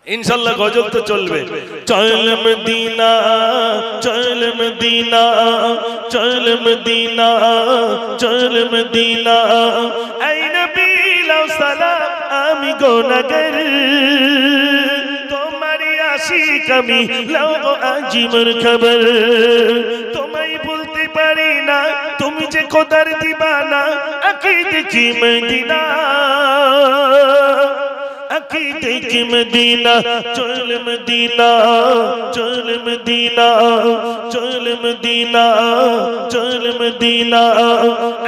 इंशाल्लाह गजल तो चलबे। चल मदीना चल मदीना चल मदीना चल मदीना ऐ नबी लाओ सलाम आमी गुनाहगार तुम्हारी आशिक আমি লাও আজিমর খবর তোমায় বলতে পারি না তুমি যে খোদার দিবানা আকিদ কি মদিনা अकीद की मदीना चल मदीना चल मदीना चल मदीना चल मदीना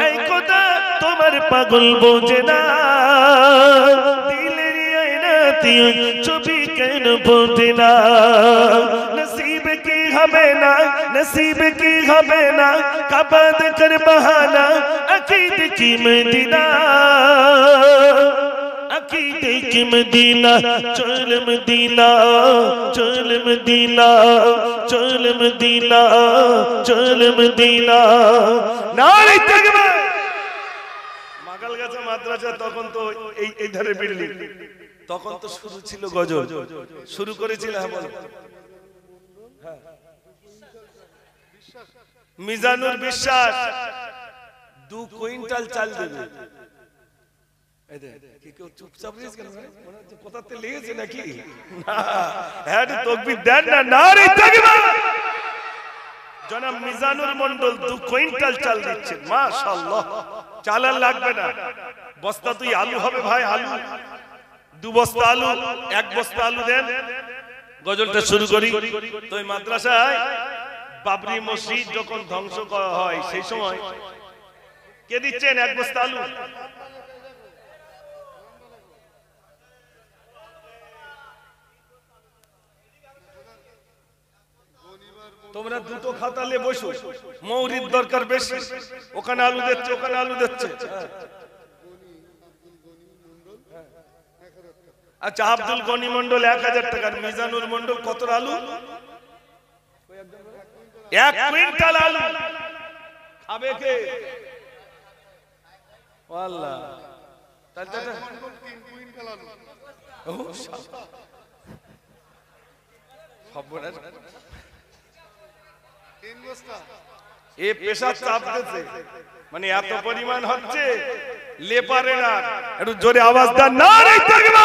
ऐ खुदा तुम्हार पागल बोझे ना दिलेर आईनाती छवि केन बोझे ना नसीब की हमें ना नसीब की हमें ना काबा कर बहाना अकीद की मदीना अकीदे की मदीना चल मदीना चल मदीना चल मदीना चल मदीना नारे तकबीर মাগাল গাছা মাদ্রাসা তখন তো এই ধারে বিল্ডিং তখন তো শুরু ছিল গজল শুরু করেছিল মিজানুর বিশ্বাস 2 কুইন্টাল চাল দেবে চুপচাপ কোথাতে লেগেছে নাকি হ্যাঁ তকবীর দেন না নারে তাকবীর জনাব মিজানুর মন্ডল 2 কুইন্টাল চাল দিচ্ছেন মাশাআল্লাহ চাল আর লাগবে না বস্তা তুই আলু হবে ভাই আলু 2 বস্তা আলু 1 বস্তা আলু দেন গজলটা শুরু করি তো এই মাদ্রাসায় বাবরি মসজিদ যখন ধ্বংস করা হয় সেই সময় কে দিচ্ছেন 1 বস্তা আলু তোমরা দুটো খাতা নিয়ে বসো মৌরিদ দরকার বেশি ওখানে আলু দিচ্ছে ওখানে আলু দিচ্ছে আচ্ছা আব্দুল গনি মন্ডল 1000 টাকা মিজানুর মন্ডল কত আলু 1 কুইন্টাল আলু খাবে কে আল্লাহ তাহলে 3 কুইন্টাল আলু ও সর্বনাশ এ পেশাব চাপ দিচ্ছে মানে এত পরিমাণ হচ্ছে লে পারে না একটু জোরে আওয়াজ দেন নারে তাকবীর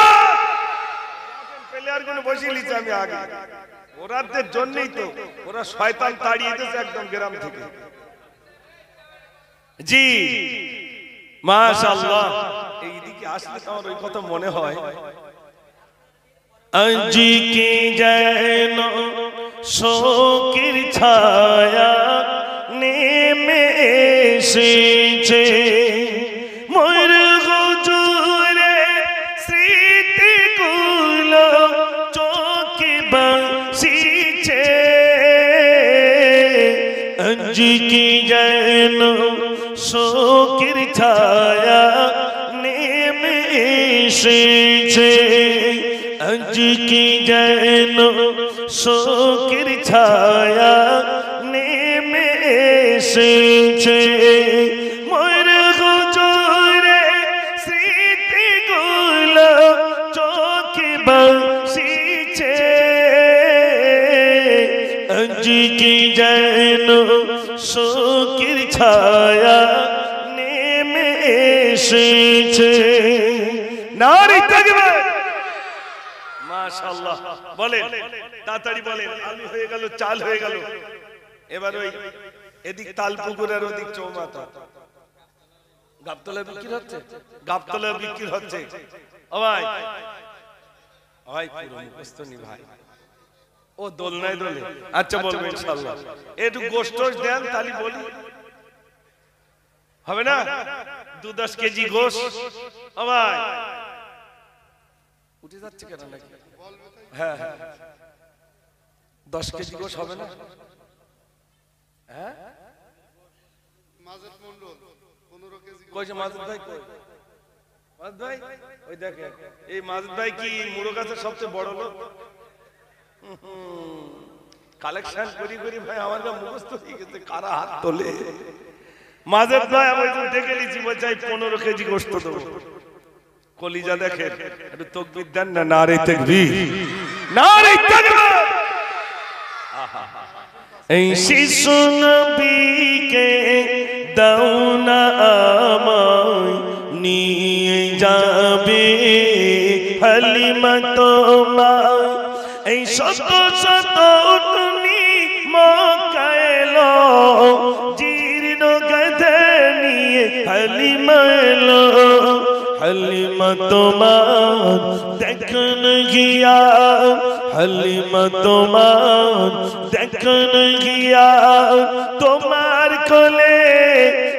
প্লেয়ার গুলো বসিয়ে লিছে আমি আগে ওরাদের জন্যই তো ওরা শয়তান তাড়িয়ে দিয়েছে একদম গ্রাম থেকে জি মাশাআল্লাহ এইদিকে আসলে আমার ওই কথা মনে হয় আজি কি যেন শোকের ছায়া নেমে এসেছে মোর হুজুরে স্মৃতিগুলো চোখে ভাসিছে আজ কি যেন শোকের ছায়া নেমে এসেছে আজ কি যেন শোকের ছায়া নেমে এসেছে মোর হুজুরে স্মৃতিগুলো চোখে ভাসিছে আজ কি যেন শোকের ছায়া নেমে এসেছে নারে তাকবীর মাশাআল্লাহ বলেন তাড়াতাড়ি বলেন আলু হয়ে গেল চাল হয়ে গেল এবার ওই এদিক তালপুকুরের ওদিক চৌমাথা গাবতলা বিক্রি হচ্ছে গাবতলা বিক্রি হচ্ছে ও ভাই ভাই পুরো মুখস্থ নি ভাই ও দোলনায় দোলে আচ্ছা বলবো ইনশাআল্লাহ একটু গোশত দেন তালি বলি হবে না 2-10 কেজি গোশত ও ভাই উঠে যাচ্ছে কেন নাকি হ্যাঁ 10 কেজি গোশত হবে না হ্যাঁ মাজেদ মন্ডল 15 কেজি কই যে মাজেদ ভাই কই মাজেদ ভাই ওই দেখেন এই মাজেদ ভাই কি মুরগাছের সবচেয়ে বড় লোক কালেকশন করি করি ভাই আমার যা মুখস্থ হয়ে গেছে কারা হাত তোলে মাজেদ ভাই আমি তো ডেকে লিছি বলছি 15 কেজি গোশত দেব কলিজা দেখেন, একটু তাকবীর দেন না, নারে তাকবীর, নারে তাকবীর। এই শিশু নবীকে দাও না আমায়, নিয়ে যাবে হালিমা তোমায়। এই শত শত উটনি মক্কায় এলো, জীর্ণ কাঁধে নিয়ে হালিমা এলো। হালিমা তোমার দেখন গিয়া, হালিমা তোমার দেখন গিয়া, তোমার কোলে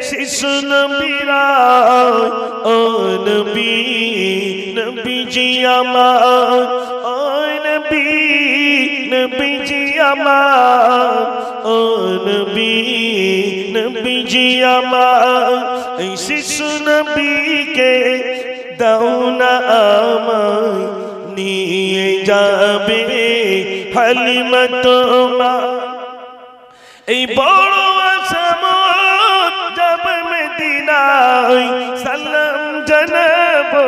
শিশু নবীরা। ও নবী, নবীজি আমার, ও নবী, নবীজি আমার, ও নবী, নবীজি আমার। এই শিশু নবীকে দাও না আমায়, নিয়ে যাবে হালিমা তোমার। এই বড় আসামত যাব মদিনায়, সালাম জানাবো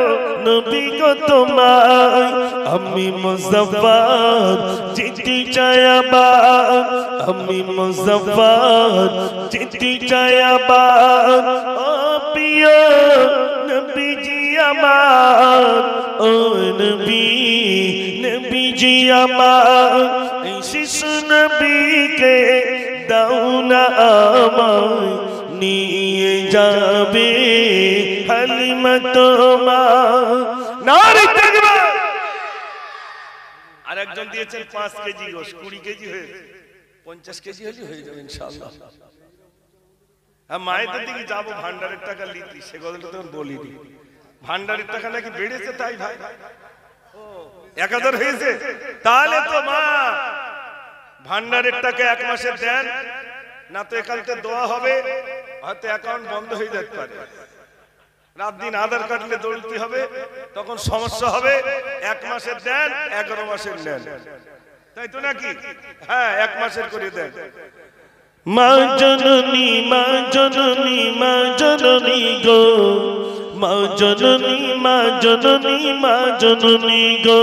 নবী গো তোমায়। আমি মুজাফফর যেতে চাই আবার, আমি মুজাফফর যেতে চাই আবার। ও প্রিয় নবীজি আমার, ও নবী, নবীজি আমার। এই শিশু নবীকে দাও না আমায়, নিয়ে যাবে হালিমা তোমার। নারে তাকবীর। আরেকজন দিয়েছেন 5 কেজি গোশ, 20 কেজি হয়ে 50 কেজি হলে হয়ে যাবে ইনশাআল্লাহ। হ্যাঁ, মায়েদের দিকে যাবো, ভান্ডারের টাকা লিখি, সে কথাটা তো বলিনি। ভান্ডারের টাকা নাকি বেড়েছে, তাই ভাই 1000 হয়েছে। তাহলে তো মা ভান্ডারের টাকা 1 মাসে দেন না, তো একান্তে দোয়া হবে, হয়তো অ্যাকাউন্ট বন্ধ হয়ে যেতে পারে। রাত দিন আধার কাটলে দৌড়তে হবে, তখন সমস্যা হবে। 1 মাসের দেন, 11 মাসের নেন, তাই তো নাকি? হ্যাঁ, 1 মাসের করে দেন। মা জননী, মা জননী, মা জননী গো, মা জননী, মা জননী, মা জননী গো,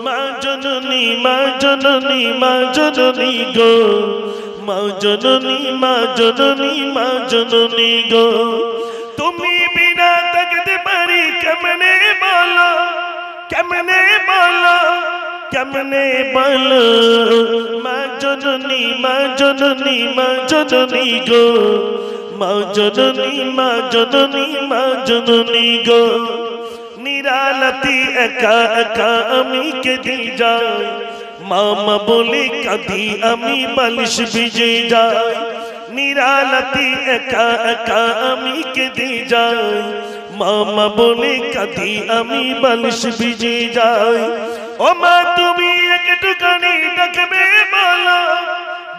মা জননী, মা জননী, মা জননী গো, মা জননী, মা জননী, মা জননী গো। তুমি বিনা থাকতে পারি কেমনে বলো, কেমনে বলো, কেমনে বলো। মা জননী, মা জননী, মা জননী গো, মা জননী, মা জননী, মা জননী গো। নিরালতি একা একা আমি কেঁদে যাই, মামা বলে কাঁদি আমি বালিশ ভিজে যাই। নিরালতি একা একা আমি কেঁদে যাই, মামা বলে কাঁদি আমি বালিশ ভিজে যাই। ও মা তুমি একটুখানি ডাকবে বলো,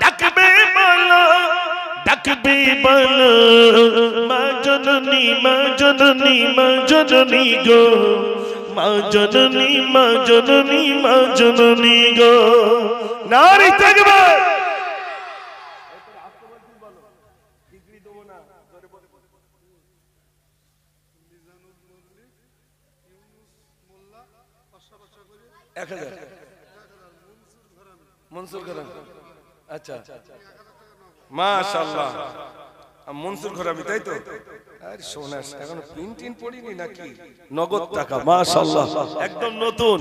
ডাকবে বলো, ডাকবে বলো। মা জননী, মা জননী, মা জননী গো, মা জননী, মা জননী, মা জননী গো। নারী তাকবীর। মনসুর ঘরামি, আচ্ছা মাশাআল্লাহ, মনসুর ঘরামি, তাই তো? আরে সোনা, এখন প্রিন্টিং পড়িনি নাকি? নগদ টাকা, মাশাআল্লাহ, একদম নতুন।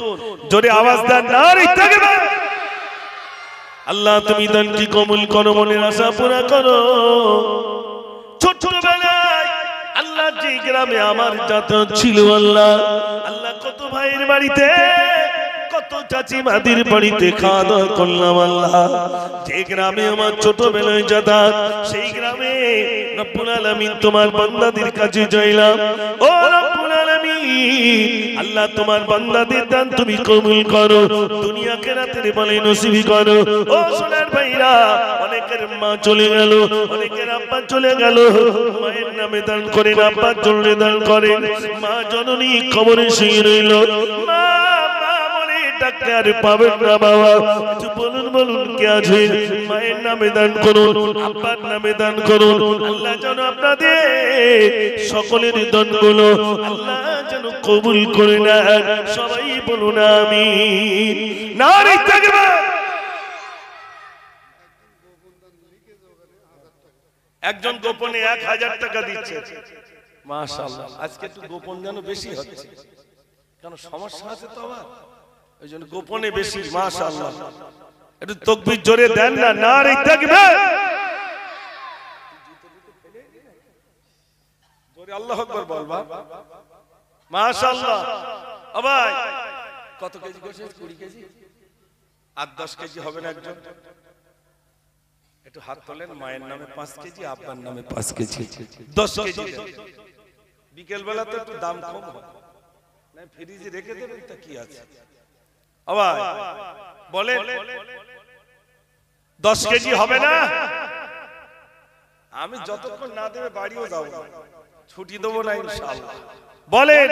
জোরে আওয়াজ দেন, নারী তাকবীর। আল্লাহ তুমি দানটি কবুল করো, মনের আশা পুরা করো। ছোটবেলায় আল্লাহ যে গ্রামে আমার যাতায়াত ছিল, আল্লাহ আল্লাহ কত ভাইয়ের বাড়িতে, কত চাচি মাদির বাড়িতে খাওয়া দাওয়া করলাম। আল্লাহ যে গ্রামে আমার ছোটবেলায় যাতায়াত, সেই গ্রামে রব্বুল আলামিন তোমার বান্দাদের কাছে যাইলাম। ও রব্বুল আলামিন, আল্লাহ তোমার বান্দাদের দান তুমি কবুল করো, দুনিয়া কেরাতের বলে নসিব করো। ও সোনার ভাইরা, অনেকের মা চলে গেল, অনেকের আব্বা চলে গেল, মায়ের নামে দান করেন, আব্বার জন্য দান করেন। মা জননী কবরে শুয়ে রইল, মা টাকা আর পাবেন না বাবা। একটু বলুন বলুন কে আছে? মায়ের নামে দান করুন, আব্বার নামে দান করুন। আল্লাহ যেন আপনাদের সকলের দানগুলো আল্লাহ যেন কবুল করে নেন। সবাই বলুন আমিন। নারে তাকবীর। একজন গোপনে 1000 টাকা দিচ্ছে। মাশাআল্লাহ, আজকে একটু গোপন যেন বেশি হচ্ছে, কারণ সমস্যা আছে তো আবার, ওই জন্য গোপনে বেশি। মাশাআল্লাহ, একটু তাকবীর জোরে দেন না। নারে তাকবীর। জোরে আল্লাহু আকবার বল বাবা। মাশাআল্লাহ। ও ভাই, কত কেজি গোশত? 20 কেজি আর 10 কেজি হবে না একজন? একটু হাত তোলেন। মায়ের নামে 5 কেজি, আব্বার নামে 5 কেজি, 10 কেজি। বিকেল বেলা তো একটু দাম কম হয় না, ফ্রিজে রেখে দেবেন তা কি আছে। আবার বলেন 10 কেজি হবে না? আমি যতক্ষণ না দেবে বাড়িও যাব না, ছুটি দেবো না ইনশাআল্লাহ। বলেন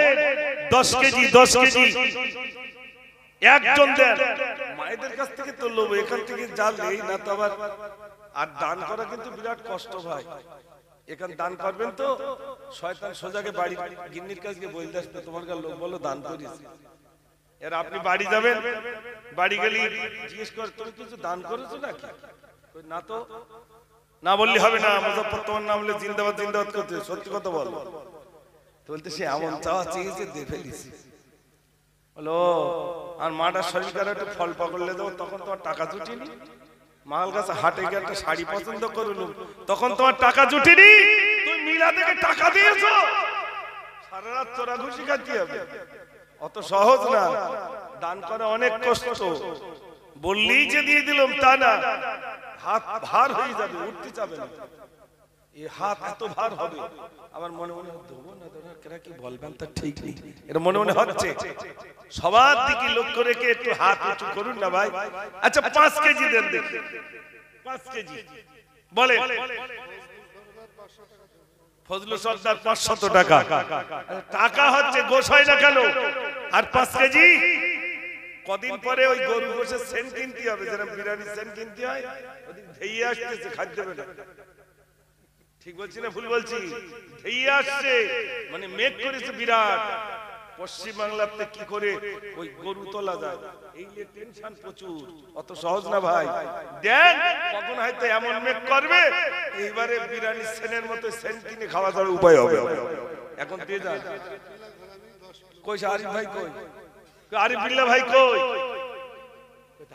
10 কেজি, 10 কেজি একজন দেন। মায়েদের কাছ থেকে তো লোভ, এখান থেকে জানলেই না তো আবার। আর দান করা কিন্তু বিরাট কষ্ট ভাই। এখান দান করবেন তো শয়তান সোজাকে বাড়ি গিন্নির কাছে বলতে আসবে, তোমার কাছে লোক বলো দান করিস। এর আপনি বাড়ি যাবেন, বাড়ি গেলে জিজ্ঞেস কর তুমি কিছু দান করেছো নাকি? না তো, না বললে হবে না। মুজাফফর তোমার নাম বলে জিন্দাবাদ জিন্দাবাদ করতে, সত্যি কথা বল। বলতে সে এমন চাওয়া চেয়েছে দিয়ে ফেলিস। বলো আর মাটার শরীর কার একটু ফল পাকড়লে দেবো, তখন তোমার টাকা জুটিনি। মাল কাছে হাটে গিয়ে একটা শাড়ি পছন্দ করলুম, তখন তোমার টাকা জুটিনি। তুমি মিলা থেকে টাকা দিয়েছো, সারা রাত চোরা ঘুষি খাচ্ছি হবে। অত সহজ না, দান করা অনেক কষ্ট। বললেই যে দিয়ে দিলাম তা না, হাত ভার হয়ে যাবে, উঠতে যাবে না। এই হাত এত ভার হবে, আমার মনে মনে দেবো না দেবো কেরা কি বলবেন তা ঠিক নেই, এটা মনে মনে হচ্ছে। সবার দিকে লক্ষ্য রেখে একটু হাত উঁচু করুন না ভাই। আচ্ছা 5 কেজি দেন দেখি, 5 কেজি বলে। ফজলু সর্দার 500 টাকা। টাকা হচ্ছে গোশ হয় না কেন? আর 5 কেজি কদিন পরে ওই গরু গোশের সেন কিনতে হবে, যেরকম বিরিয়ানি সেন কিনতে হয়, ওদিন ধেইয়ে আসতেছে, খাদ্য দেবে না। ঠিক বলছি না ভুল বলছি? ধেইয়ে আসছে মানে মেঘ করেছে বিরাট। পশ্চিম বাংলাতে কি করে ওই গরু তোলা যায়, এই নিয়ে টেনশন প্রচুর। অত সহজ না ভাই। দেন কখন হয়তো এমন মেঘ করবে, এইবারে বিরিয়ানি সেনের মতো সেন কিনে খাওয়া যাবে, উপায় হবে। এখন দিয়ে যান। কই আরিফ ভাই? কই আরিফ বিল্লাহ ভাই? কই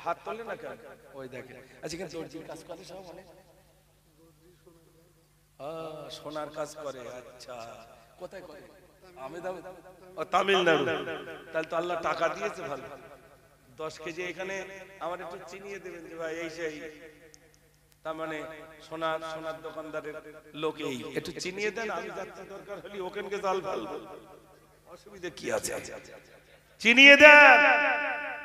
হাত তোলে না কেন? ওই দেখেন। আচ্ছা কেন দর্জির কাজ করে সব? মানে সোনার কাজ করে। আচ্ছা কোথায় করে? তামিলনাড়ু। তাহলে তো আল্লাহ টাকা দিয়েছে ভালো। 10 কেজি এখানে আমার একটু চিনিয়ে দেবেন যে ভাই এই সেই, তার মানে সোনার দোকানদারের লোক, এই একটু চিনিয়ে দেন। আমি যাচ্ছি, দরকার হলে ওখানকে জাল ফেলবো, অসুবিধা কি আছে? চিনিয়ে দেন,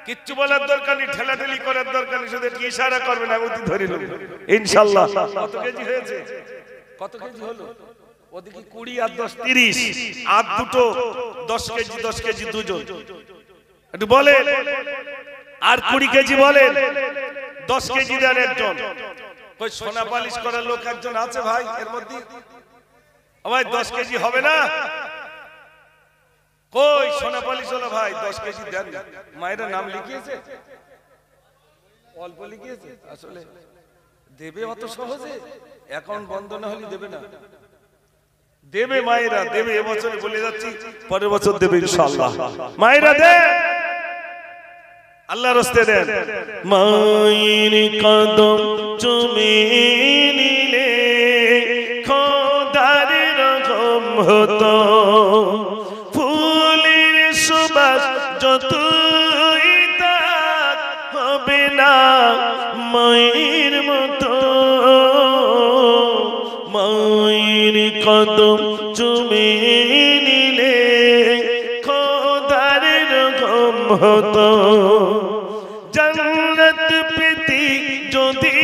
কিচ্ছু বলার দরকার নেই, ঠেলাঠেলি করার দরকার নেই, শুধু কি ইশারা করবেন, আমি ধরে নেব ইনশাআল্লাহ। কত কেজি হয়েছে? কত কেজি হলো? ওদিকে 20 আর 10 30, আর দুটো 10 কেজি 10 কেজি দুজন একটু বলে। আর 20 কেজি বলে, 10 কেজি দেন একজন। কই সোনা পালিশ করার লোক একজন আছে ভাই এর মধ্যে? ভাই 10 কেজি হবে না? কই সোনা পালিশ হলো ভাই? 10 কেজি দেন। মায়েরা নাম লিখিয়েছে, অল্প লিখিয়েছে। আসলে দেবে অত সহজে? অ্যাকাউন্ট বন্ধ না হলে দেবে না। দেবে মায়েরা, দেবে। এবছরে বলে যাচ্ছি, পরের বছর দেবে ইনশাআল্লাহ। মায়েরা দেন, আল্লাহর রাস্তায় দেন। মায়ের কদম চুমে নিলে খোদার রকম হতো, ফুলের সুবাস যতই তাক হবে না মায়ের মতো। মায়ের কদম চুমে নিলে খোদার রকম হতো, জান্নাত পেতে যদি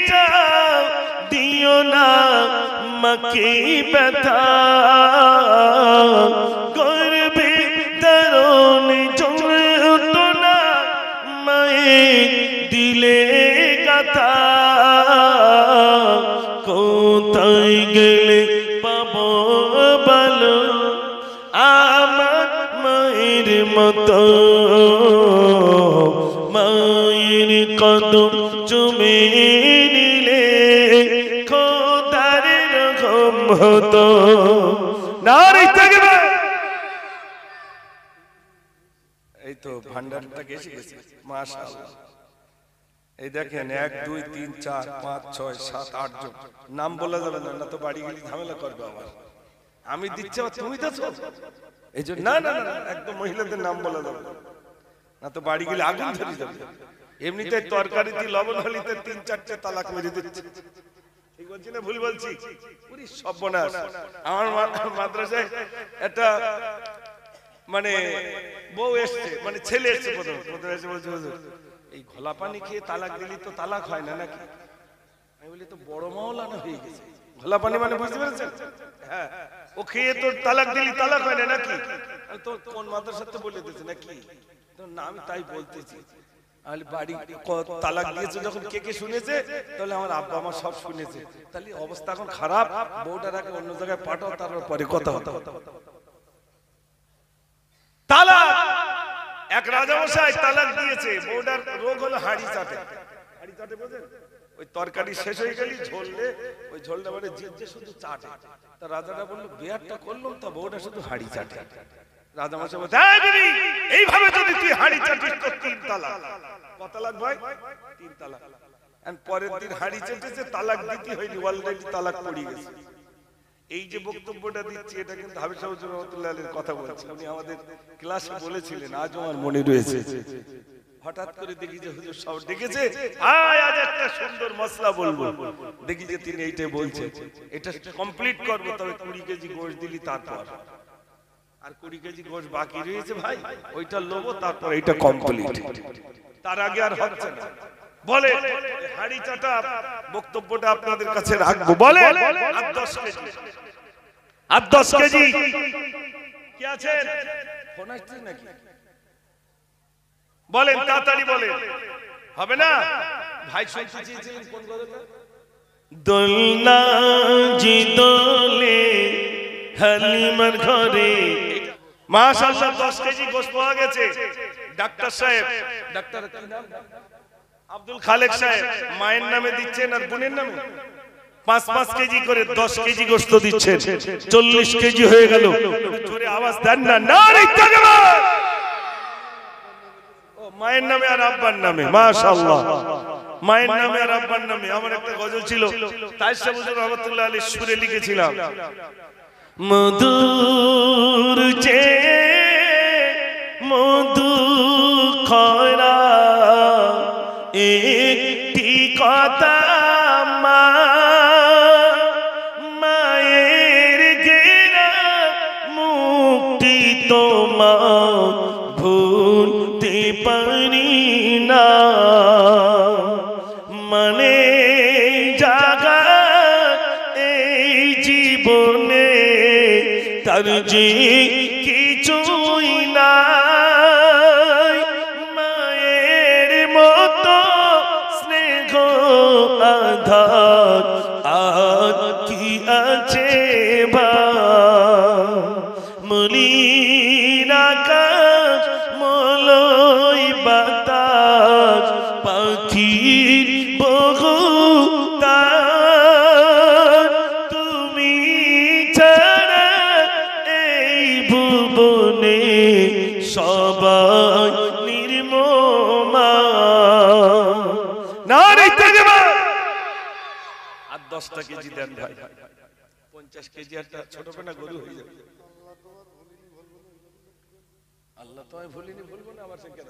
চাও দিও না মাকে ব্যথা, গর্বে দারুণ যন্ত্রণা কত মায়ের কদম চুমে নিলে খোদার রকম হতো। নারী তাকবীর। এই তো ভান্ডারটা গেছে গেছে মাশাআল্লাহ। এই দেখেন 1 2 3 4 5 6 7 8 জন নাম বলা যাবে না, না তো বাড়ি গেলে ঝামেলা করবে আবার। আমি দিচ্ছি আর তুমি তো এই জন্য না না না একদম মহিলাদের নাম বলা যাবে না, তো বাড়ি গেলে আগুন ধরে যাবে। এমনিতে তরকারিতে লবণ হলিতে 3-4টে তালাক মেরে দিচ্ছে, ঠিক বলছি না ভুল বলছি? পুরি সর্বনাশ। আমার মাদ্রাসায় একটা মানে বউ এসছে, মানে ছেলে এসছে, প্রথমে এসে বলছে হুজুর এই ঘোলা পানি খেয়ে তালাক দিলি তো তালাক হয় না নাকি? আমি বলি তো বড় মাওলানা হয়ে গেছে। ঘোলা পানি মানে বুঝতে পেরেছেন? হ্যাঁ, ও খেয়ে তো তালাক দিলি তালাক হয় না নাকি? আমি তো কোন মাদ্রাসাতে বলে দিয়েছে নাকি? তো না আমি তাই বলতেছি। আর বাড়ি তালাক দিয়েছে যখন কে কে শুনেছে, তাহলে আমার আব্বা আমার সব শুনেছে। তাহলে অবস্থা এখন খারাপ, বউটাকে অন্য জায়গায় পাঠাও, তারপরে কথা হতো। তালাক, এক রাজামশাই তালাক দিয়েছে, বউটার রোগ হলো হাড়ি চাটে। হাড়ি চাটে বোঝেন? ওই তরকারি শেষ হয়ে গেলি ঝোললে ওই ঝোলটা মানে যে শুধু চাটে। তা রাজাটা বললো বিয়ারটা করলাম, তা বউটা শুধু হাড়ি চাটে। রাজামশাই বলছে এইভাবে যদি তুই হাড়ি চাটিস তো 3 তালাক। কত তালাক ভাই? 3 তালাক। এন্ড পরের দিন হাড়ি চেটেছে, তালাক দিতে হয়নি, অলরেডি তালাক পড়ে গেছে। এই যে বক্তব্যটা দিচ্ছি এটা কিন্তু হাবিব সাহেব রহমাতুল্লাহ আলাইহির কথা বলছি। উনি আমাদের ক্লাসে বলেছিলেন, আজও আমার মনে রয়েছে। হঠাৎ করে দেখি যে হুজুর সব ডেকেছে, আজ একটা সুন্দর মশলা বলবো। দেখি যে তিনি এইটাই বলছেন, এটা কমপ্লিট করব, তবে 20 কেজি গোশত দিলি তারপর। আর 20 কেজি গোশত বাকি রয়েছে ভাই, ওইটা লবো, তারপর এটা কমপ্লিট। তার আগে আর হচ্ছে না। বলে হাড়ি চাটা বক্তব্যটা আপনাদের কাছে রাখবো। বলে আর 10 কেজি, আর 10 কেজি কি আছে? ফোন আসছে নাকি? বলেন তাড়াতাড়ি বলেন, হবে না? ভাই শুনতে চেয়েছিলেন কোন কথাটা? দোলনা জি দোলে হালিমার ঘরে। মাশাআল্লাহ 10 কেজি গোশত পাওয়া গেছে। ডাক্তার সাহেব, ডাক্তার কি নাম? আব্দুল খালেক সাহেব মায়ের নামে দিচ্ছেন আর বোনের নামে 5-5 কেজি করে 10 কেজি গোশত দিচ্ছেন। 40 কেজি হয়ে গেল। জোরে আওয়াজ দেন না, নারে তাকবীর। ও মায়ের নামে আর আব্বার নামে, মাশাআল্লাহ। মায়ের নামে আর আব্বার নামে। আমার একটা গজল ছিল, তাইসা হুজুর রহমাতুল্লাহ আলাইহি সুরে লিখেছিলাম, মধুর যে মধু খরা একটি কথা মা, মায়ের ঘেরা মুক্তি তোমার ভুলতে পারি না। মানে জাগা এই জীবনে তার যে কিছুই নাই, মায়ের মতো স্নেহ আধার আর কি আছে বা। মলিন আকাশ মলয় বাতাস পাখির বহু তার, তুমি ছাড়া এই ভুবনে সবাই নির্মমা। নারে তাকবীর। আর 10টা কেজি দেন ভাই, 50 কেজি একটা ছোট পেনা গরু হয়ে যাবে। আল্লাহ তো আমি ভুলিনি, ভুলবো না আবার সে কেন?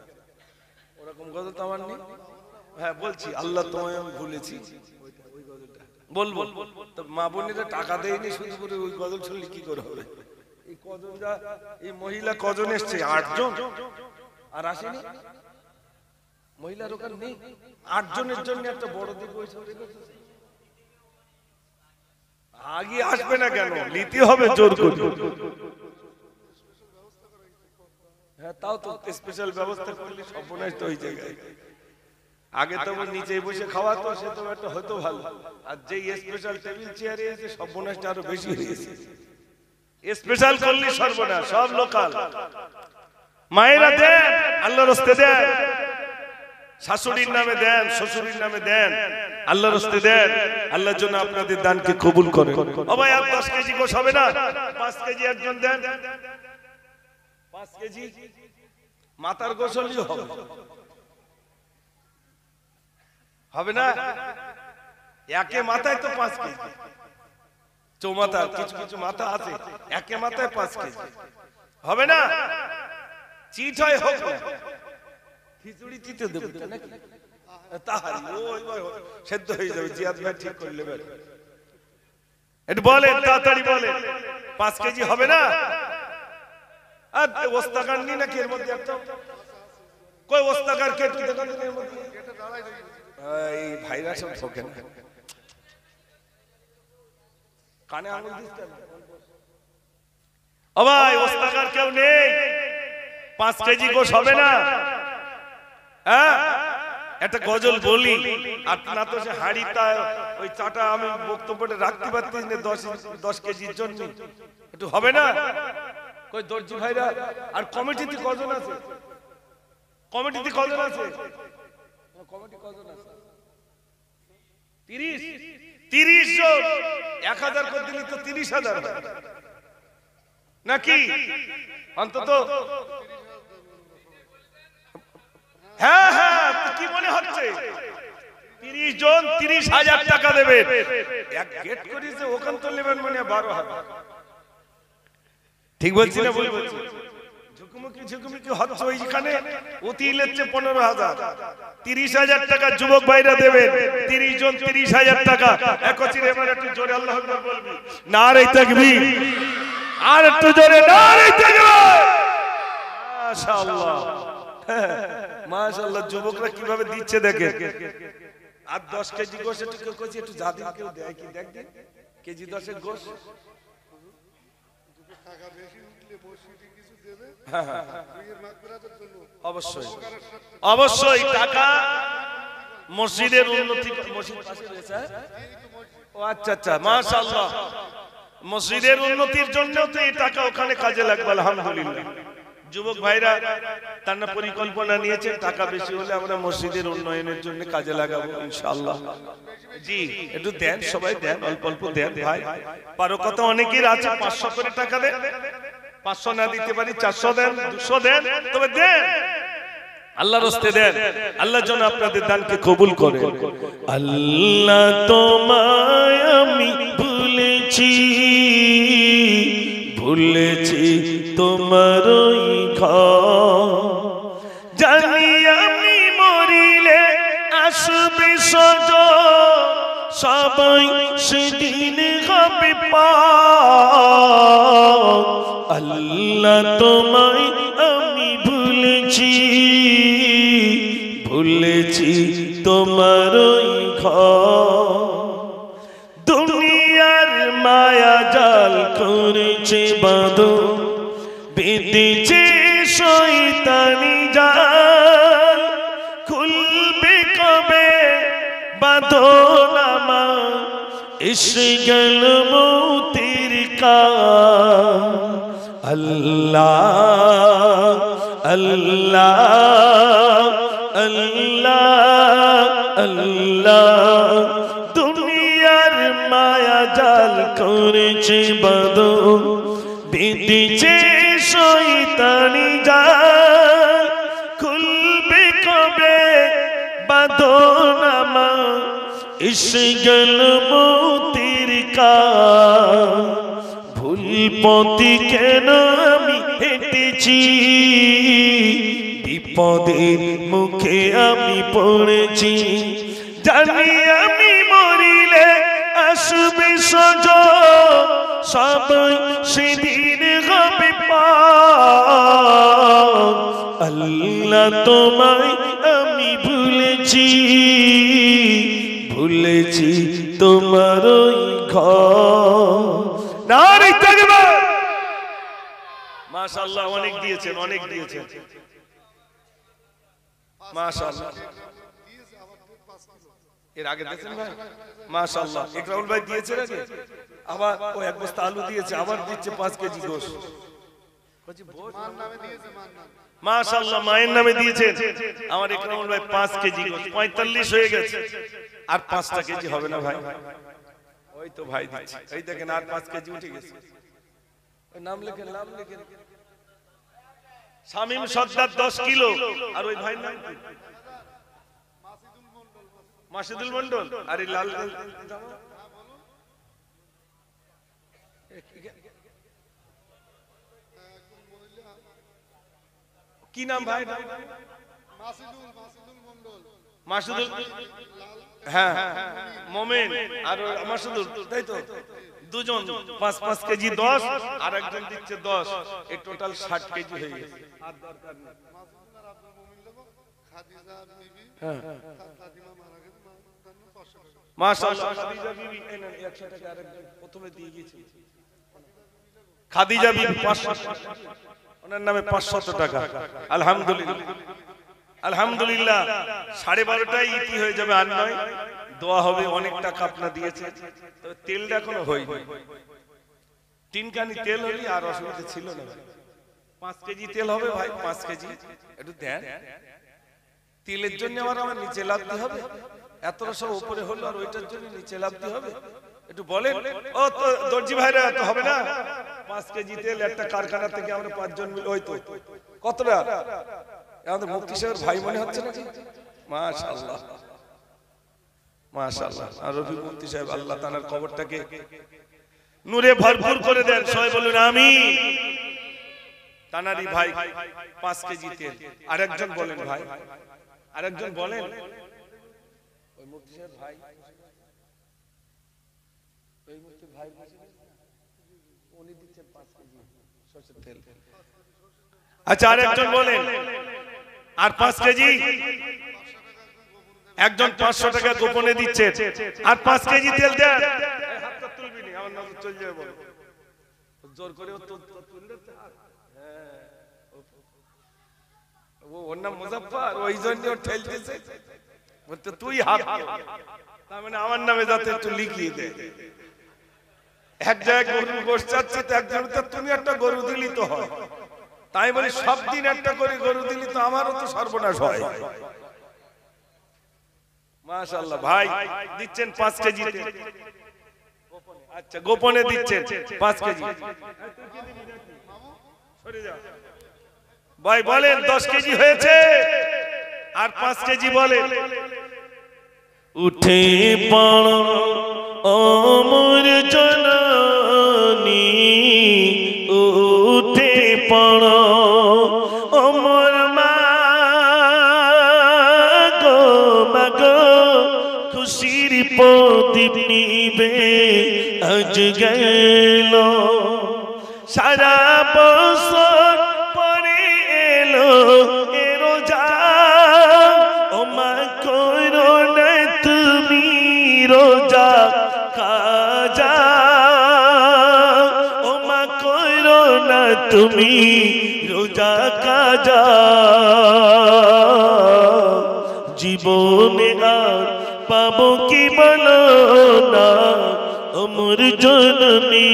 ওরকম গজল তো আমার নেই। হ্যাঁ বলছি, আল্লাহ তোমায় আমি ভুলেছি, ওই গজলটা বলবো। তো মা বোনেরা টাকা দেয়নি শুধু করে ওই গজল শুনলে কি করে হবে? এই কজনটা, এই মহিলা কজন এসছে? 8 জন। আর আসেনি মহিলার ওখানে নেই। 8 জনের জন্য একটা বড় দিক পয়সা আগে আসবে না কেন? নিতে হবে জোর করে। হ্যাঁ তাও তো স্পেশাল ব্যবস্থা করলে সর্বনাশ তো ওই জায়গায়। আগে তো নিচে বসে খাওয়াতো, সে তো একটা হয়তো ভালো। আর যে স্পেশাল টেবিল চেয়ারে এসে সর্বনাশটা আরো বেশি হয়ে গেছে। স্পেশাল করলে সর্বনাশ, সব লোকাল। মায়েরা দেন, আল্লাহর রাস্তে দেন, শাশুড়ির নামে দেন, শ্বশুরের নামে দেন, আল্লাহর রাস্তে দেন। আল্লাহর জন্য আপনাদের দানকে কবুল করেন। ও ভাই, আর 10 কেজি গোশ হবে না? 5 কেজি একজন দেন। 5 কেজি মাথার গোশ হলেও হবে, হবে না? একে মাথায় তো 5 কেজি, চৌমাথা কিছু কিছু মাথা আছে, একে মাথায় 5 কেজি হবে না? চিট হয় হোক না, খিচুড়ি চিটে দেব নাকি? তাহারি ওই সেদ্ধ হয়ে যাবে। জিয়াদ ভাই ঠিক করলে বেরে একটু বলেন, তাড়াতাড়ি বলেন। 5 কেজি হবে না? আর ওস্তাকার নি নাকি এর মধ্যে একটা? কই ওস্তাকার কে তুই দেখান এর মধ্যে? এই ভাইরা সব ঠকে না, কানে আঙুল দিস কেন? ও ভাই, ওস্তাকার কেউ নেই? 5 কেজি গোশ হবে না? হ্যাঁ, একটা গজল বলি। আপনারা তো সে হাড়িটা ওই চাটা আমি বক্তব্যটা রাখতে পারতেছি না 10 কেজির জন্য, একটু হবে না? কই দর্জি ভাইরা? আর কমিটিতে কজন আছে? কমিটিতে কজন আছে? কমিটি কজন আছে? 30 জন। 1000 করে দিলে তো 30,000 নাকি? অন্তত হ্যাঁ হ্যাঁ, কি মনে হচ্ছে? 30 জন 30,000 টাকা দেবে। এক গেট করেছে, ওখান তো নেবেন মানে 12,000। ঠিক বলছি না? ভুল বলছি? ঝুঁকুমুখি হচ্ছে ওইখানে অতি লেচ্ছে 15,000। 30,000 টাকা যুবক ভাইরা দেবেন। 30 জন 30,000 টাকা একত্রে। এবার একটু জোরে আল্লাহু আকবার বলবি। নারে তাকবীর। আর একটু জোরে নারে তাকবীর। মাশাআল্লাহ, মাশাআল্লাহ। যুবকরা কিভাবে দিচ্ছে দেখেন। আর 10 কেজি গোশ একটু কেউ কইছে একটু জাদিন কেউ দেয় কি? দেখ দিন কেজি 10 এর গোশ। টাকা বেশি উঠলে মসজিদে কিছু দেবে। হ্যাঁ হ্যাঁ, দুইয়ের মাগফিরাতের জন্য অবশ্যই অবশ্যই টাকা মসজিদের উন্নতি। মসজিদ পাশে রয়েছে? ও আচ্ছা আচ্ছা, মাশাআল্লাহ। মসজিদের উন্নতির জন্য তো এই টাকা ওখানে কাজে লাগবে। আলহামদুলিল্লাহ, যুবক ভাইরা তারা পরিকল্পনা নিয়েছে টাকা বেশি হলে আমরা মসজিদের উন্নয়নের জন্য কাজে লাগাবো ইনশাআল্লাহ। জি, একটু দেন, সবাই দেন, অল্প অল্প দেন ভাই। পারো কত অনেকের আছে 500 করে টাকা দেন। 500 না দিতে পারি 400 দেন, 200 দেন, তবে দেন, আল্লাহর রাস্তে দেন। আল্লাহ যেন আপনাদের দানকে কবুল করে। আল্লাহ তোমায় আমি ভুলেছি, ভুলেছি তোমার ওই ঘর। জানি আমি মরিলে আসবে সজন, সবাই সেদিন হবে পার। আল্লাহ তোমায় আমি ভুলেছি, ভুলেছি তোমার ওই ঘর। দুনিয়ার মায়া জাল করেছে বাঁধন, বেঁধেছে শয়তানি জাল। খুলবে কবে বাঁধন আমার, এসে গেল মৌতের কাল। আল্লাহ আল্লাহ আল্লাহ আল্লাহ। দুনিয়ার মায়া জাল করেছে বাঁধন, বেঁধেছে শয়তানি জাল। খুলবে কবে বাঁধন আমার, এসে গেল মৌতের কাল। ভুল পথে কেন আমি হেঁটেছি, বিপদের মুখে আমি পড়েছি। জানি আমি মরিলে আসবে সজন, সবাই সেদিন হবে পার। আল্লাহ তোমায় আমি ভুলেছি, ভুলেছি তোমার ওই ঘর। নারে তাকবীর। মাশাআল্লাহ, অনেক দিয়েছেন, অনেক দিয়েছেন, মাশাআল্লাহ। এর আগে দিয়েছেন ভাই? মাশাআল্লাহ। ইকরামুল ভাই দিয়েছেন আগে, আবার ও এক বস্তা আলু দিয়েছে, আবার দিচ্ছে 5 কেজি গোশ। বলছি মান নামে দিয়েছে, মান নামে। মাশাআল্লাহ মায়ের নামে দিয়েছেন আমার ইকরামুল ভাই 5 কেজি 45 হয়ে গেছে আর 5টা কেজি হবে না ভাই ওই তো ভাই দিচ্ছে এই দেখেন আর 5 কেজি উঠে গেছে নাম লেখেন শামীম সর্দার 10 কিলো আর ওই ভাইয়ের নাম কি মাসিদুল মন্ডল আর এই লাল কি নাম ভাই মাসুদুল হ্যাঁ মোমেন আর মাসুদুল তাই তো দুজন 5-5 কেজি 10 আর একজন দিচ্ছে 10 এই টোটাল 60 কেজি হয়ে গেছে আর দরকার নেই খাদিজা বিবি হ্যাঁ মাশাআল্লাহ খাদিজা বিবি এনে 100 টাকা আরেকজন প্রথমে দিয়ে গিয়েছে খাদিজা বিবি 500 ওনার নামে 500 টাকা আলহামদুলিল্লাহ আলহামদুলিল্লাহ 12:30টায় ইতি হয়ে যাবে আর নয় দোয়া হবে অনেক টাকা আপনি দিয়েছেন তবে তেলটা এখনো হয়নি 3 কানি তেল হলি আর অসুবিধা ছিল না 5 কেজি তেল হবে ভাই 5 কেজি একটু দেন তেলের জন্য আমার নিচে লাভতে হবে এতটা সব উপরে হলো আর ওইটার জন্য নিচে লাভতে হবে একটু বলেন ও তো দর্জি ভাইরা তো হবে না 5 কেজি তেল একটা কারখানা থেকে আমরা 5 জন মিলে ওই তো কতটা আমাদের মুফতি সাহেবের ভাই মনে হচ্ছে না মাশাআল্লাহ মাশাআল্লাহ আর রবি মুফতি সাহেব আল্লাহ তাআলার কবরটাকে নূরে ভরপুর করে দেন সবাই বলুন আমিন তানারি ভাই 5 কেজি তেল আরেকজন বলেন ভাই আরেকজন বলেন ওই মুফতি সাহেব ভাই ওই মুফতি ভাই উনি দিচ্ছেন 5 কেজি সরষের তেল আচ্ছা আরেকজন বলেন আর 5 কেজি একজন 500 টাকা গোপনে দিচ্ছে আর 5 কেজি তেল দেন হাতটা তুলবি না আমার নজর চলে যাবে বল জোর করে তো তুললে হ্যাঁ ও ওর নাম মুজাফফর ওই জন্য ও ঠেলতেছে বলতে তুই হাত তার মানে আমার নামে যাতে একটু লিখিয়ে দে এক জায়গায় গরু গোশ চাচ্ছে তো একজন তো তুমি একটা গরু দিলি তো হয় তাই বলি সব দিন একটা করে গরু দিলি তো আমারও তো সর্বনাশ হয় মাশাআল্লাহ ভাই দিচ্ছেন 5 কেজি আচ্ছা গোপনে দিচ্ছেন 5 কেজি সরে যা ভাই বলেন 10 কেজি হয়েছে আর 5 কেজি বলেন উঠে পড়ো ও মোর জননী উঠে পড়ো ও মোর মা গো মাগো খুশির প্রদীপ নিবে আজ গেল সারা বছর পরে এলো এ রোজা ও মা করো না তুমি রোজা কাজা ও মা করো না তুমি রোজা কাজা জীবনে আর পাবো কি বলো না অমর জননী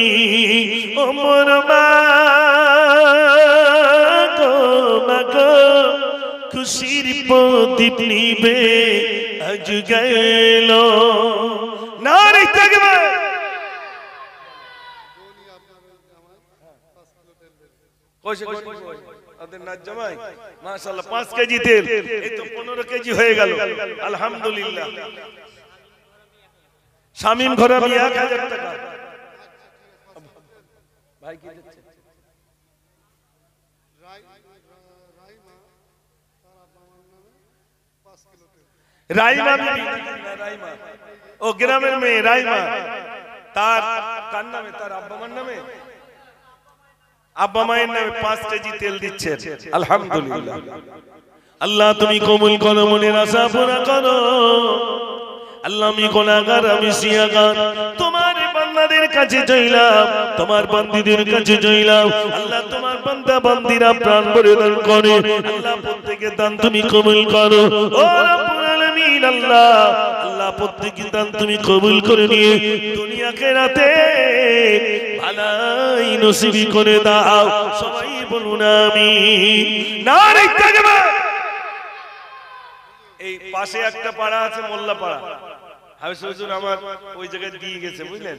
অমর মা গো মাগো খুশির প্রদীপ নিবে আজ গেল নারী তাকবীর কইছে ওদের নাচ জামাই মাশাআল্লাহ 5 কেজি তেল এই তো 15 কেজি হয়ে গেল আলহামদুলিল্লাহ শামীম ঘরামি 1000 টাকা ভাই কি দিচ্ছে রাইমা রাইমা ও গ্রামের মেয়ে রাইমা তার কার নামে তার আব্বা মার নামে আব্বা মায়ের নামে 5 কেজি তেল দিচ্ছেন আলহামদুলিল্লাহ আল্লাহ তুমি কবুল করো মনের আশা পুরা করো আল্লাহ আমি গুনাহগার আমি সিয়াগার তোমার বান্দাদের কাছে চাইলাম তোমার বান্দীদের কাছে চাইলাম আল্লাহ তোমার বান্দা বান্দীরা প্রাণ ভরে দান করে আল্লাহ প্রত্যেকের দান তুমি কবুল করো ও রব্বুল আলামিন আল্লাহ আল্লাহ প্রত্যেকটি দান তুমি কবুল করে নিয়ে দুনিয়াকে রাতে ভালাই নসিব করে দাও। সবাই বলুন আমিন। নারে তাকবীর। এই পাশে একটা পাড়া আছে মোল্লা পাড়া, হাফেজ হুজুর আমার ওই জায়গায় দিয়ে গেছে বুঝলেন।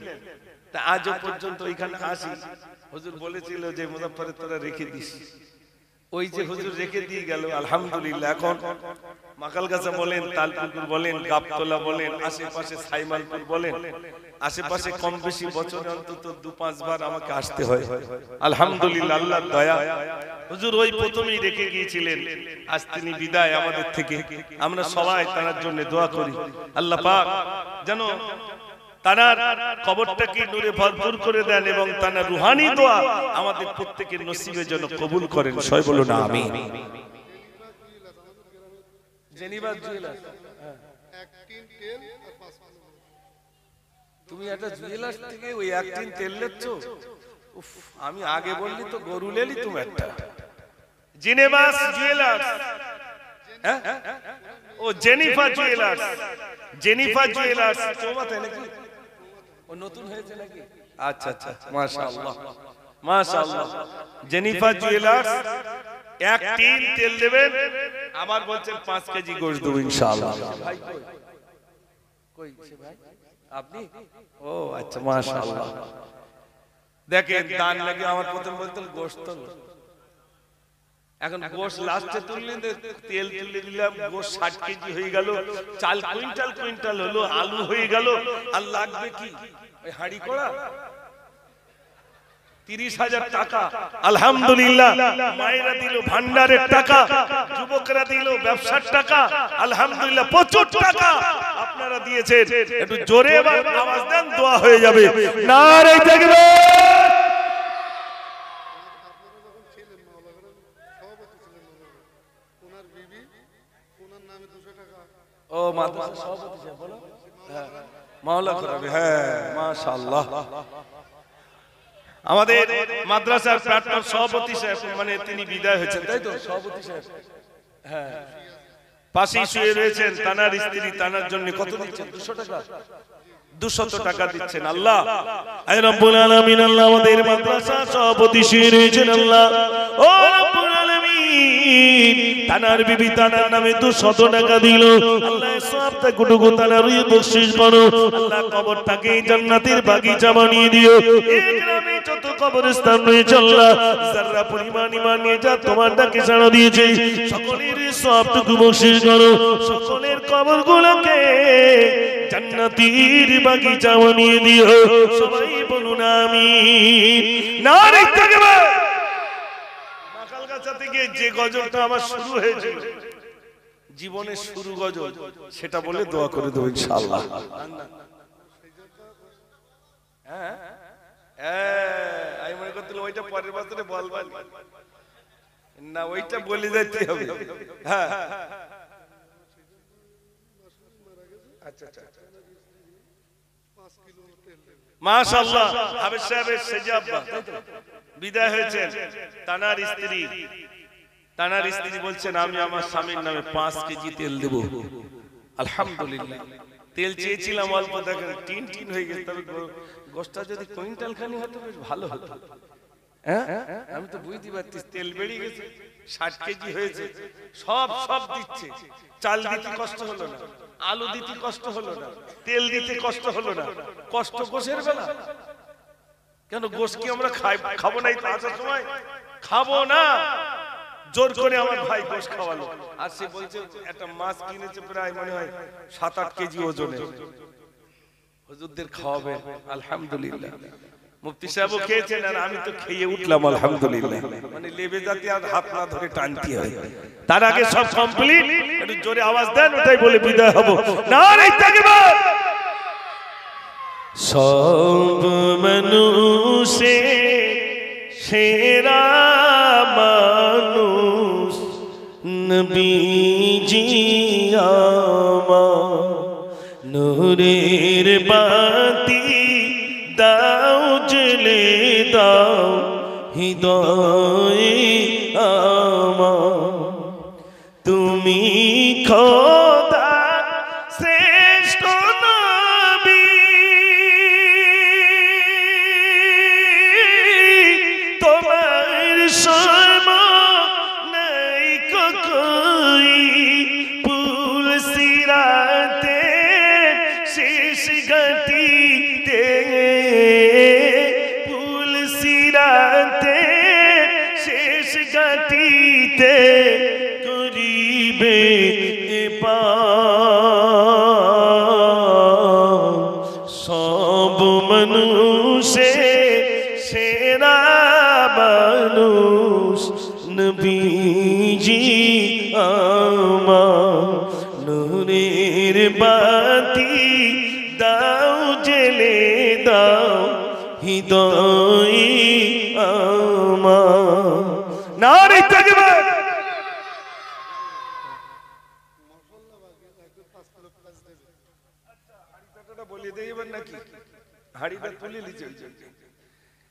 তা আজও পর্যন্ত ওইখানে আসি, হুজুর বলেছিল যে মুজাফফরে তোরা রেখে দিস, ওই যে হুজুর রেখে দিয়ে গেল আলহামদুলিল্লাহ। এখন মাকালগাছা বলেন, তালপুকুর বলেন, গাবতলা বলেন, আশেপাশে সাইমালপুর বলেন, আশেপাশে কম বেশি বছরে অন্তত 2-5 বার আমাকে আসতে হয়। আলহামদুলিল্লাহ, আল্লাহর দয়া। হুজুর ওই প্রথমেই রেখে গিয়েছিলেন, আজ তিনি বিদায় আমাদের থেকে। আমরা সবাই তার জন্য দোয়া করি, আল্লাহ পাক যেন তানার কবরটাকে নূরে ভরপুর করে দেন এবং তানার রুহানি দোয়া আমাদের প্রত্যেকের নসিবে যেন কবুল করেন। সবাই বলুন আমিন। জেনিভা জুয়েলার্স, তুমি একটা জুয়েলার্স থেকে ওই এক টিন তেল লেচ্ছ? উফ, আমি আগে বললি তো গরু লেলি তুমি একটা। জেনেভা জুয়েলার্স, হ্যাঁ ও জেনিফা জুয়েলার্স, জেনিফা জুয়েলার্স চৌমাথায় নাকি? ও নতুন হয়েছে নাকি? আচ্ছা আচ্ছা, মাশাআল্লাহ মাশাআল্লাহ। জেনিফা জুয়েলার্স এক টিন তেল দেবেন, আবার বলছেন 5 কেজি গোশত দেব ইনশাআল্লাহ। ভাই কই সে ভাই? আপনি? ও আচ্ছা, মাশাআল্লাহ। দেখেন দান লাগে, আমার প্রথম বলতেন গোশত, এখন গোশত লাস্টে তুললেন, তেল তুলে দিলাম, গোশত 60 কেজি হয়ে গেল, চাল কুইন্টাল কুইন্টাল হলো, আলু হয়ে গেল, আর লাগবে কি ওই হাড়ি করা 30,000 টাকা। আলহামদুলিল্লাহ, মায়েরা দিল ভান্ডারের টাকা, যুবকরা দিল ব্যবসার টাকা, আলহামদুলিল্লাহ প্রচুর টাকা আপনারা দিয়েছেন। একটু জোরে এবার আওয়াজ দেন, দোয়া হয়ে যাবে। নারে তাকবীর। ও মাদ্রাসা সভাপতি সাহেব বলো, হ্যাঁ মাওলা করাবে, হ্যাঁ মাশাআল্লাহ। আমাদের মাদ্রাসার প্রাক্তন সভাপতি সাহেব, মানে তিনি বিদায় হয়েছেন, তাই তো সভাপতি সাহেব? হ্যাঁ, পাশেই শুয়ে রয়েছেন তানার স্ত্রী, তানার জন্য কত দিচ্ছেন? 200 টাকা, 200 টাকা দিচ্ছেন। আল্লাহ আয় রব্বুল আলামিন, আল্লাহ আমাদের মাদ্রাসা সভাপতি শুয়ে রয়েছেন, আল্লাহ ও রব্বুল আলামিন, তানার বিবি তানার নামে 200 টাকা দিল, আল্লাহ সবটা কুটুকু তানার বখশিশ করো, আল্লাহ কবরটাকে জান্নাতের বাগিচা বানিয়ে দিও। এই গ্রামে যত কবরস্থান রয়েছে আল্লাহ, যারা পরিমাণ ঈমান নিয়ে যা তোমার ডাকে সাড়া দিয়েছে, সকলের সবটুকু বখশিশ করো, সকলের কবরগুলোকে জান্নাতের বাগিচা বানিয়ে দিও। সবাই বলুন আমিন। নারে তাকবীর। মাকালগাছা থেকে যে গজলটা আমার শুরু হয়েছিল, জীবনের শুরু গজল, সেটা বলে দোয়া করে দেব ইনশাআল্লাহ। হ্যাঁ আমি মনে করছিলাম ওইটা পরের বছরে বলবেন না, ওইটা বলে যেতে হবে। হ্যাঁ আচ্ছা আচ্ছা, মাশাআল্লাহ। হাফেজ সাহেবের সেজাব্বা বিদায় হয়েছেন, তানার স্ত্রী বলছেন আমি আমার স্বামীর নামে 5 কেজি তেল দেব। আলহামদুলিল্লাহ, তেল চেয়েছিলাম অল্প, দেখেন টিন টিন হয়ে গেছে, তবে গোশতটা যদি কুইন্টাল খানি হতো বেশ ভালো হতো। হ্যাঁ আমি তো বুঝতে পারছি, তেল বেড়ে গেছে, 60 কেজি হয়েছে, সব দিচ্ছে। চাল দিতে কষ্ট হলো না, আলু দিতে কষ্ট হলো না, তেল দিতে কষ্ট হলো না, কষ্ট গোশের বেলা। কেন গোশ কি আমরা খাবো না? আসার সময় খাবো না, জোর করে আমার ভাই গোশ খাওয়ালো, আর সে বলছে একটা মাছ কিনেছে প্রায় মনে হয় 7-8 কেজি ওজনে, হুজুরদের খাওয়াবে। আলহামদুলিল্লাহ, মুফতি সাহেবও খেয়েছেন, আর আমি তো খেয়ে উঠলাম আলহামদুলিল্লাহ। মানে লেবে যাতে আর হাত না ধরে টানতে হয়, তার আগে সব কমপ্লিট। একটু জোরে আওয়াজ দেন, ওটাই বলে বিদায় হব। নারে তাকবীর। সব মানুষে সেরা মানুষ নবীজি আমার, নূরের বাতি দাও জ্বেলে দাও হৃদয়ে আমার, তুমি খোদা শ্রেষ্ঠ সব মানুষে সেরা মানুষ নবীজি আমার নূরের বাতি দাও জেলে দাও হৃদয় আমার নারে তাকবীর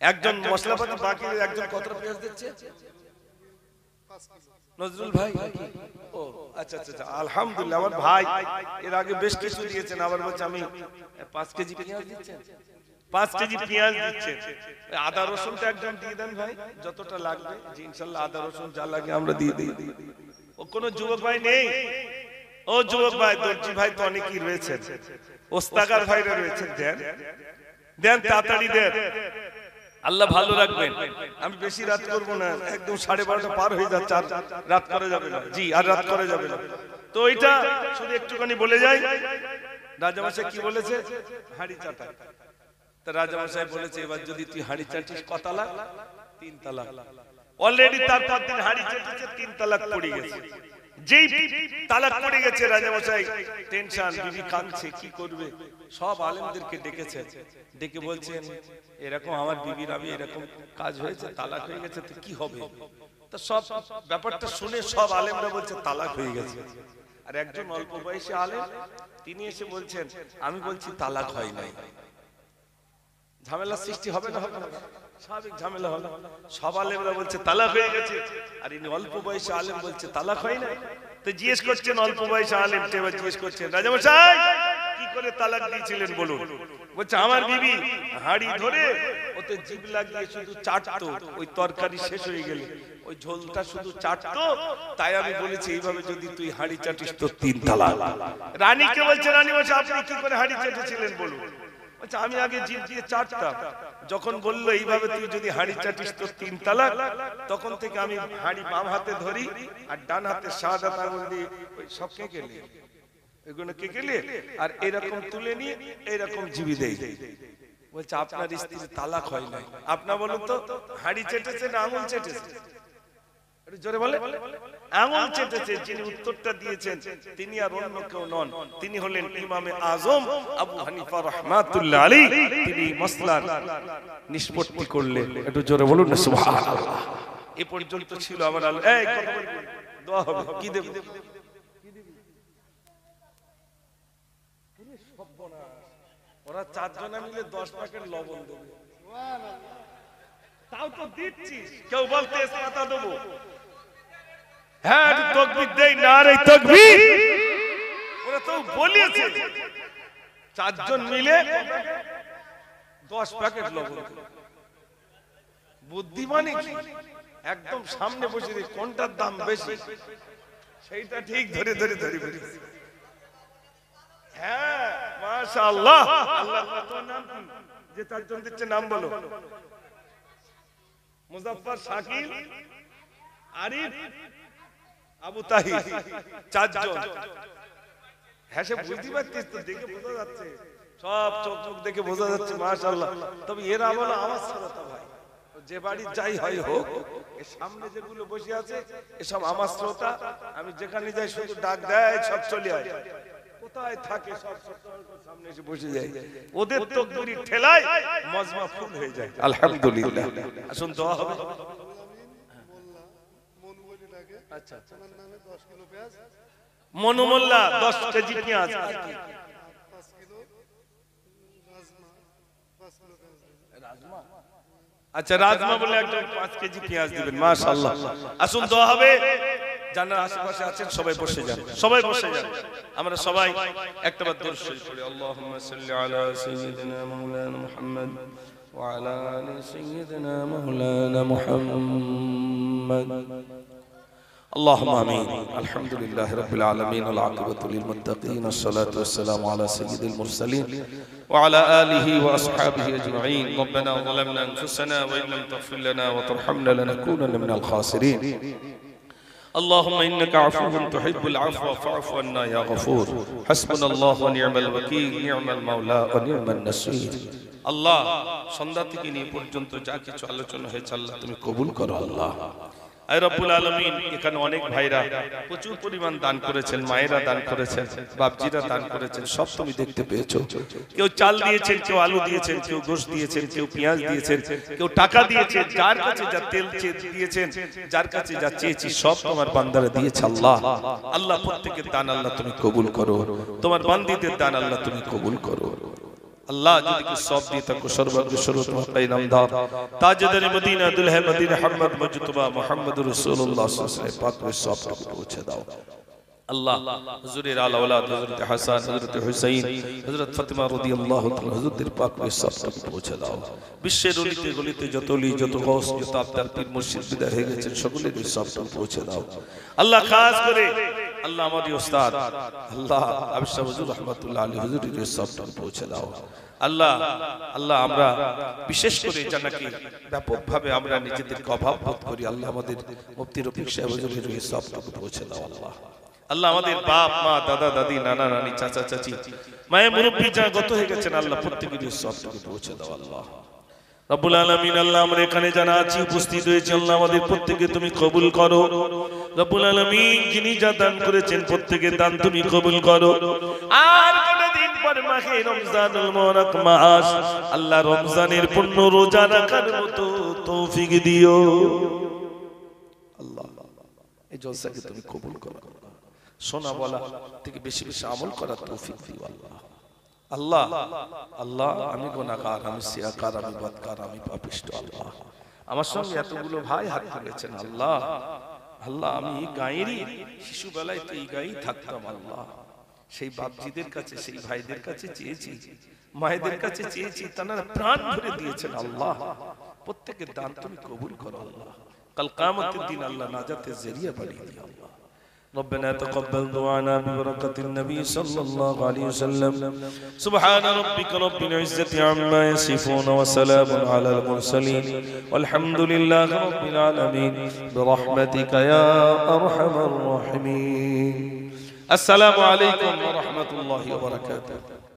একজন মশলাপাতি বাকি একজন কত পেঁয়াজ দিচ্ছে নজরুল ভাই ও আচ্ছা আচ্ছা আলহামদুলিল্লাহ আমার ভাই এর আগে বেশ কিছু দিয়েছেন আবার বলছে আমি 5 কেজি পেঁয়াজ দিচ্ছেন 5 কেজি পেঁয়াজ দিচ্ছেন আদা রসুনটা একদম দিয়ে দেন ভাই যতটা লাগবে জি ইনশাআল্লাহ আদা রসুন যা লাগে আমরা দিয়ে দিই ও কোন যুবক ভাই নেই ও যুবক ভাই দর্জি ভাই তো অনেকই রয়েছে ওস্তাগার ভাইরা রয়েছে দেন দেন তাড়াতাড়ি দেন আল্লাহ ভালো রাখবেন আমি বেশি রাত করব না একদম 12:30টা পার হয়ে যাচ্ছে আর রাত করা যাবে না জি আর রাত করা যাবে না তো এটা শুধু একটুখানি বলে যাই রাজামশাই কি বলেছে হাড়ি চাটা তা রাজামশাই বলেছে এবার যদি তুই হাড়ি চাটিস ক তালাক 3 তালাক অলরেডি তার 5 দিন হাড়ি চাটিছে 3 তালাক পড়ে গেছে যেই তালাক পড়ে গেছে রাজামশাই টেনশন বিবি কাঁদছে কি করবে সব আলেমদেরকে ডেকেছে ডেকে বলছেন এরকম আমার বিবির আমি এরকম কাজ হয়েছে তালাক হয়ে গেছে তো কি হবে তো সব ব্যাপারটা শুনে সব আলেমরা বলছে তালাক হয়ে গেছে আর একজন অল্প বয়সী আলেম তিনি এসে বলছেন আমি বলছি তালাক হয় নাই ঝামেলা সৃষ্টি হবে না হবে না স্বাভাবিক ঝামেলা হলো সব আলেমরা বলছে তালাক হয়ে গেছে আর ইনি অল্প বয়সী আলেম বলছে তালাক হয় না তো জিজ্ঞেস করছেন অল্প বয়সী আলেম এবার জিজ্ঞেস করছেন রাজামশাই কি করে তালাক দিয়েছিলেন বলুন বলছে আমার বিবি হাড়ি ধরে ওতে জিভ লাগিয়ে শুধু চাটতো ওই তরকারি শেষ হয়ে গেলে ওই ঝোলটা শুধু চাটতো তাই আমি বলেছি এইভাবে যদি তুই হাড়ি চাটিস তো 3 তালাক রানীকে বলছে রানী বলছে আপনি কি করে হাড়ি চাটেছিলেন বলুন বলছে আমি আগে জিভ দিয়ে চাটতাম যখন বললো এইভাবে তুই যদি হাড়ি চাটিস তো 3 তালাক তখন থেকে আমি হাড়ি বাম হাতে ধরি আর ডান হাতে শাহাদাত আঙ্গুল দিয়ে ওই সব কেকেলে এগুলো কেকেলে আর এরকম তুলে নিয়ে এরকম জিভি দেই বলছে আপনার স্ত্রীর তালাক হয় নাই আপনি বলুন তো হাড়ি চেটেছে না আঙ্গুল চেটেছে একটু জোরে বলে আঙ্গুল চেটেছে যিনি উত্তরটা দিয়েছেন তিনি আর অন্য কেউ নন তিনি হলেন ইমামে আজম আবু হানিফা রাহমাতুল্লাহ আলাইহি তিনি মাসলার নিষ্পত্তি করলেন একটু জোরে বলুন না সুবহানাল্লাহ এই পর্যন্ত ছিল আমার এই কথা বলুন দোয়া হবে কি দেব ওরা 4 জনে মিলে 10 প্যাকেট লবণ দেবে সুবহানাল্লাহ তাও তো দিচ্ছিস কেউ বলতে কথা দেব হ্যাঁ তাকবীর দেই নারে তাকবীর ওরা তো বলিয়েছে 4 জন মিলে 10 প্যাকেট লবণ বুদ্ধিমানী কি একদম সামনে বসে কোনটার দাম বেশি সেইটা ঠিক ধরে ধরে ধরে হ্যাঁ মাশাআল্লাহ আল্লাহ তোমার নাম কি যে 4 জন দিচ্ছে নাম বলো মুজাফফর শাকিল আরিফ আবু তাহির 4 জন হ্যাঁ সে বুঝতে পারছিস তো দেখে বোঝা যাচ্ছে সব চোখ মুখ দেখে বোঝা যাচ্ছে মাশাআল্লাহ তবে এরা বলো আমার শ্রোতা ভাই যে বাড়ি যাই হয় হোক এর সামনে যেগুলো বসে আছে এসব আমার শ্রোতা আমি যেখানে যাই শুধু ডাক দেয় সব চলে আসে কোথায় থাকে সব সামনে এসে বসে যায় ওদের তাকবীরের ঠেলায় মজমা ফুল হয়ে যায় আলহামদুলিল্লাহ আসুন দোয়া হবে আচ্ছা তোমার নামে 10 কিলো পেঁয়াজ মনু মোল্লা 10 কেজি পেঁয়াজ 5 কিলো রাজমা 5 কিলো রাজমা আচ্ছা রাজমা বলে একদম 5 কেজি পেঁয়াজ দিবেন মাশাআল্লাহ আসুন দোয়া হবে যারা আশেপাশে আছেন সবাই বসে যান সবাই বসে যান আমরা সবাই একটাবার দরুদ শরীফ পড়ি আল্লাহুম্মা সাল্লি আলা সাইয়্যিদিনা মাওলানা মুহাম্মদ ওয়া আলা আলি সাইয়্যিদিনা মাওলানা মুহাম্মদ اللهم آمين الحمد لله رب العالمين والعاقبة للمتقين الصلاة والسلام على سيد المرسلين وعلى آله وأصحابه أجمعين ربنا ظلمنا أنفسنا وإن لم تغفر لنا وترحمنا لنكونن من الخاسرين اللهم إنك عفو تحب العفو فاعف عنا يا غفور حسبنا الله ونعم الوكيل نعم المولى ونعم النصير আল্লাহ সন্ধ্যা থেকে নিয়ে পর্যন্ত যা কিছু আলোচনা হয়েছে আল্লাহ তুমি কবুল করো আল্লাহ আয় রব্বুল আলামিন এখানে অনেক ভাইরা প্রচুর পরিমাণ দান করেছেন মায়েরা দান করেছেন বাপজিরা দান করেছেন সব তুমি দেখতে পেয়েছো কেউ চাল দিয়েছেন কেউ আলু দিয়েছেন কেউ গোশত দিয়েছেন কেউ পেঁয়াজ দিয়েছেন কেউ টাকা দিয়েছেন যার কাছে যা তেল দিয়েছেন যার কাছে যা চেয়েছি সব তোমার বান্দারা দিয়েছে আল্লাহ আল্লাহ প্রত্যেকের দান আল্লাহ তুমি কবুল করো তোমার বান্দীদের দান আল্লাহ তুমি কবুল করো আল্লাহ যদি কি সব দিয়ে থাকো সর্বজ্ঞ সর্বতম ইনামদার তাজদার মদিনা দুলহে মদিনা মুহাম্মদ মুজতবা মুহাম্মদুর রাসূলুল্লাহ সাল্লাল্লাহু আলাইহি ওয়াসাল্লাম পাক করে সবটুকু পৌঁছে দাও আল্লাহ হুজুরের আলা ওলাদ হযরত হাসান হযরত হুসাইন হযরত ফাতিমা রাদিয়াল্লাহু তাআলা হুজুরদের পাক করে সবটুকু পৌঁছে দাও বিশ্বের অলিতে গলিতে যত অলি যত গৌস যত আবদার পীর মুর্শিদ বিদায় হয়ে গেছেন সকলের সবটুকু পৌঁছে দাও আল্লাহ খাস করে আল্লাহ আমাদের উস্তাদ আল্লাহ আবিশা হুজুর রাহমাতুল্লাহ আলাইহি হুজুরের সবটুকু পৌঁছে দাও আল্লাহ আল্লাহ আমরা বিশেষ করে জানাকি ব্যাপকভাবে আমরা নিজেদেরকে অভাব বোধ করি আল্লাহ আমাদের মুফতি রফিক সাহেব হুজুরের সবটুকু পৌঁছে দাও আল্লাহ আল্লাহ আমাদের বাপ মা দাদা দাদি নানা নানি চাচা চাচি মায়ের মুরব্বি যা গত হয়ে গেছেন আল্লাহ প্রত্যেকের সবটুকু পৌঁছে দাও আল্লাহ রব্বুল আলামিন আল্লাহ আমরা এখানে যারা আছি উপস্থিত হয়েছে আল্লাহ আমাদের প্রত্যেককে তুমি কবুল করো রব্বুল আলামিন যিনি যা দান করেছেন প্রত্যেকের দান তুমি কবুল করো আর কতদিন পর মাহে রমজানুল মুবারক মাস আল্লাহ রমজানের পূর্ণ রোজা রাখার মতো তৌফিক দিও আল্লাহ এই জলসাকে তুমি কবুল করো শোনা বলা থেকে বেশি বেশি আমল করার তৌফিক দিও আল্লাহ আল্লাহ আল্লাহ আমি গুনাহগার আমি সিয়াকার আমি বদকার আমি পাপিষ্ট আল্লাহ আমার সঙ্গে এতগুলো ভাই হাত তুলেছেন আল্লাহ আল্লাহ আমি গায়েরই শিশুবেলায় তো এই গায়েই থাকতাম আল্লাহ সেই বাপজিদের কাছে সেই ভাইদের কাছে চেয়েছি মায়েদের কাছে চেয়েছি তারা প্রাণ ভরে দিয়েছেন আল্লাহ প্রত্যেকের দান তুমি কবুল করো আল্লাহ কাল কিয়ামতের দিন আল্লাহ নাজাতের জরিয়া বানিয়ে দিও আল্লাহ ربنا تقبل دعانا ببركة النبي صلى الله عليه وسلم سبحان ربك رب العزة عما يصفون وسلام على المرسلين والحمد لله رب العالمين برحمتك يا أرحم الراحمين السلام عليكم ورحمة الله وبركاته